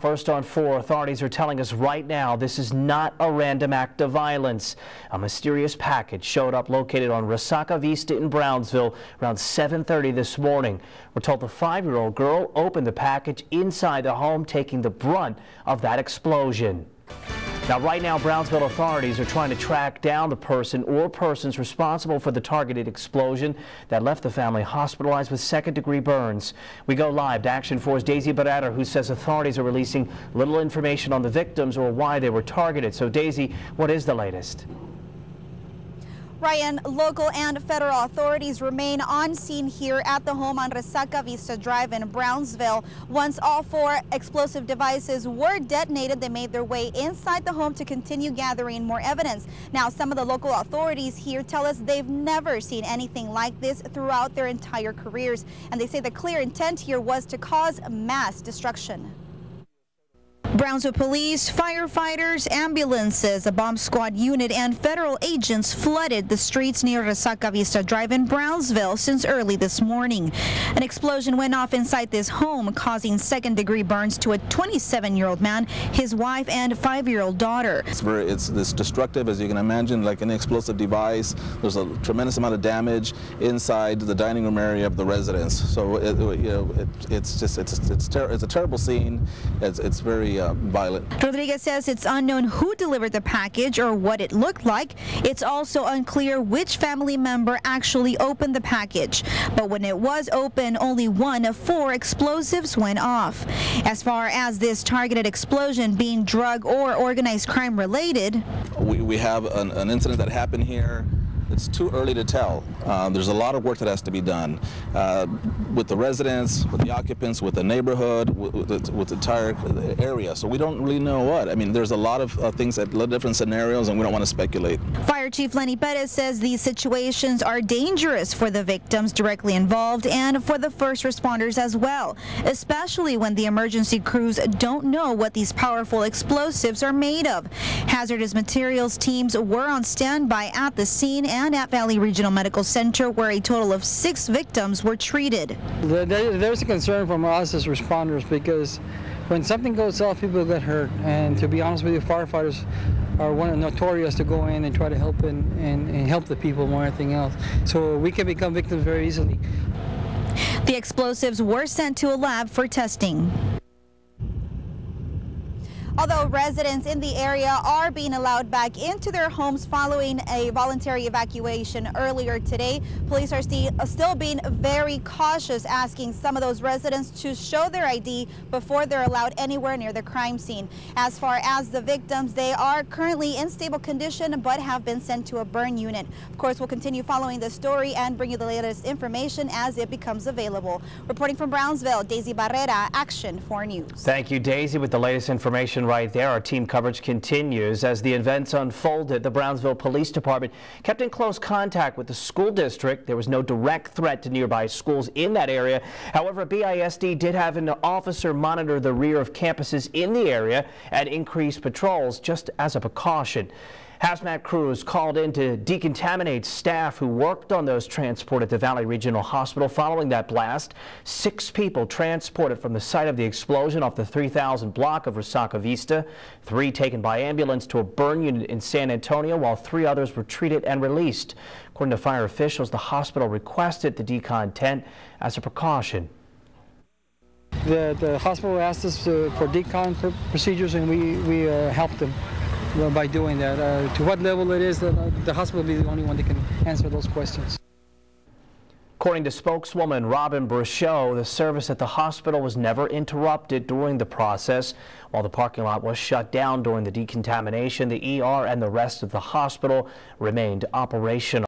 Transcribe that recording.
First on 4, authorities are telling us right now this is not a random act of violence. A mysterious package showed up located on Resaca Vista in Brownsville around 7:30 this morning. We're told the 5-year-old girl opened the package inside the home, taking the brunt of that explosion. Now, right now, Brownsville authorities are trying to track down the person or persons responsible for the targeted explosion that left the family hospitalized with second-degree burns. We go live to Action 4's Daisy Barrera, who says authorities are releasing little information on the victims or why they were targeted. So, Daisy, what is the latest? Ryan, local and federal authorities remain on scene here at the home on Resaca Vista Drive in Brownsville. Once all 4 explosive devices were detonated, they made their way inside the home to continue gathering more evidence. Now, some of the local authorities here tell us they've never seen anything like this throughout their entire careers, and they say the clear intent here was to cause mass destruction. Brownsville police, firefighters, ambulances, a bomb squad unit, and federal agents flooded the streets near Resaca Vista Drive in Brownsville since early this morning. An explosion went off inside this home, causing second-degree burns to a 27-year-old man, his wife, and 5-year-old daughter. It's destructive, as you can imagine, like an explosive device. There's a tremendous amount of damage inside the dining room area of the residence. So it's a terrible scene. It's very violent. Rodriguez says it's unknown who delivered the package or what it looked like. It's also unclear which family member actually opened the package. But when it was open, only 1 of 4 explosives went off. As far as this targeted explosion being drug or organized crime related, we have an incident that happened here. It's too early to tell. There's a lot of work that has to be done with the residents, with the occupants, with the neighborhood, with the entire area. So we don't really know what. I mean, there's a lot of things, different scenarios, and we don't want to speculate. Fire Chief Lenny Perez says these situations are dangerous for the victims directly involved and for the first responders as well, especially when the emergency crews don't know what these powerful explosives are made of. Hazardous materials teams were on standby at the scene and at Valley Regional Medical Center, where a total of 6 victims were treated. There's a concern from us as responders because when something goes off, people get hurt. And to be honest with you, firefighters are notorious to go in and try to help and help the people more than anything else. So we can become victims very easily. The explosives were sent to a lab for testing. Although residents in the area are being allowed back into their homes following a voluntary evacuation earlier today, police are still being very cautious, asking some of those residents to show their ID before they're allowed anywhere near the crime scene. As far as the victims, they are currently in stable condition but have been sent to a burn unit. Of course, we'll continue following the story and bring you the latest information as it becomes available. Reporting from Brownsville, Daisy Barrera, Action 4 News. Thank you, Daisy, with the latest information right there. Our team coverage continues. As the events unfolded, the Brownsville Police Department kept in close contact with the school district. There was no direct threat to nearby schools in that area. However, BISD did have an officer monitor the rear of campuses in the area and increase patrols just as a precaution. Hazmat crews called in to decontaminate staff who worked on those transported to Valley Regional Hospital following that blast. 6 people transported from the site of the explosion off the 3000 block of Resaca Vista. 3 taken by ambulance to a burn unit in San Antonio, while 3 others were treated and released. According to fire officials, the hospital requested the decon tent as a precaution. The hospital asked us for decon procedures, and we helped them by doing that. To what level it is, the hospital will be the only one that can answer those questions. According to spokeswoman Robin Brachot, the service at the hospital was never interrupted during the process. While the parking lot was shut down during the decontamination, the ER and the rest of the hospital remained operational.